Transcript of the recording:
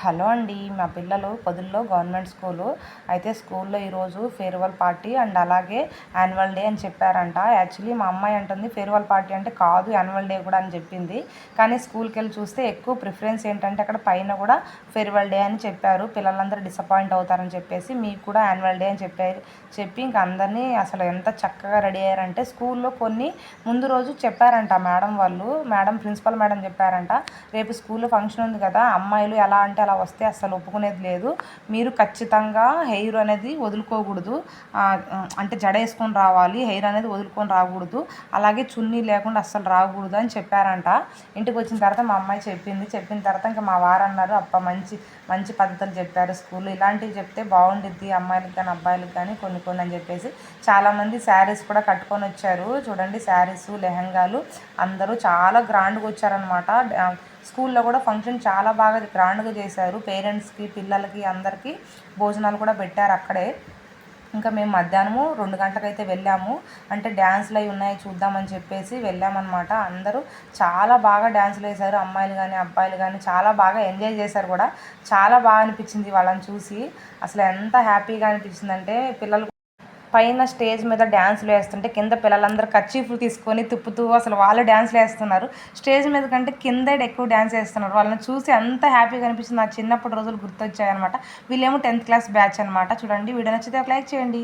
Hello అండి. మా పిల్లలు పొదిల్లో గవర్నమెంట్ స్కూలు. అయితే స్కూల్లో ఈరోజు ఫేర్వెల్ పార్టీ అండ్ అలాగే యాన్యువల్ డే అని చెప్పారంట. యాక్చువల్లీ మా అమ్మాయి అంటుంది ఫేర్వెల్ పార్టీ అంటే కాదు, యాన్యువల్ డే కూడా అని చెప్పింది. కానీ స్కూల్కి వెళ్ళి చూస్తే ఎక్కువ ప్రిఫరెన్స్ ఏంటంటే అక్కడ పైన కూడా ఫేర్వెల్ డే అని చెప్పారు. పిల్లలందరూ డిసప్పాయింట్ అవుతారని చెప్పేసి మీకు కూడా యాన్యువల్ డే అని చెప్పి ఇంక అందరినీ అసలు ఎంత చక్కగా రెడీ అయ్యారంటే స్కూల్లో కొన్ని ముందు రోజు చెప్పారంట మేడం ప్రిన్సిపల్ మేడం చెప్పారంట, రేపు స్కూల్లో ఫంక్షన్ ఉంది కదా, అమ్మాయిలు ఎలా అంటే అలా వస్తే అస్సలు ఒప్పుకునేది లేదు. మీరు ఖచ్చితంగా హెయిర్ అనేది వదులుకోకూడదు, అంటే జడ వేసుకొని రావాలి, హెయిర్ అనేది వదులుకొని రాకూడదు, అలాగే చున్నీ లేకుండా అస్సలు రాకూడదు అని చెప్పారంట. ఇంటికి వచ్చిన తర్వాత మా అమ్మాయి చెప్పిన తర్వాత ఇంకా మా వారు అన్నారు, అబ్బా మంచి మంచి పద్ధతులు చెప్పారు స్కూల్లో, ఇలాంటివి చెప్తే బాగుండిద్ది అమ్మాయిలకు కానీ అబ్బాయిలకు కానీ కొన్ని అని చెప్పేసి చాలామంది శారీస్ కూడా కట్టుకొని వచ్చారు. చూడండి శారీస్, లెహంగాలు అందరూ చాలా గ్రాండ్గా వచ్చారనమాట. స్కూల్లో కూడా ఫంక్షన్ చాలా బాగా గ్రాండ్గా చేశారు. పేరెంట్స్కి, పిల్లలకి అందరికీ భోజనాలు కూడా పెట్టారు అక్కడే. ఇంకా మేము మధ్యాహ్నము 2 గంటలకైతే వెళ్ళాము. అంటే డ్యాన్స్లు అవి ఉన్నాయి చూద్దామని చెప్పేసి వెళ్ళామన్నమాట. అందరూ చాలా బాగా డ్యాన్సులు వేశారు, అమ్మాయిలు కానీ అబ్బాయిలు కానీ చాలా బాగా ఎంజాయ్ చేశారు కూడా. చాలా బాగా అనిపించింది వాళ్ళని చూసి. అసలు ఎంత హ్యాపీగా అనిపించిందంటే పిల్లలు పైన స్టేజ్ మీద డ్యాన్సులు వేస్తుంటే కింద పిల్లలందరూ కర్చీఫ్లు తీసుకొని తిప్పుతూ అసలు వాళ్ళు డ్యాన్సులు వేస్తున్నారు. స్టేజ్ మీద కంటే కింద ఎక్కువ డ్యాన్స్ వేస్తున్నారు. వాళ్ళని చూసి అంత హ్యాపీగా అనిపించింది. నా చిన్నప్పటి రోజులు గుర్తొచ్చాయన్నమాట. వీళ్ళేమో 10th క్లాస్ బ్యాచ్ అనమాట. చూడండి, వీడియో నచ్చితే ఒక లైక్ చేయండి.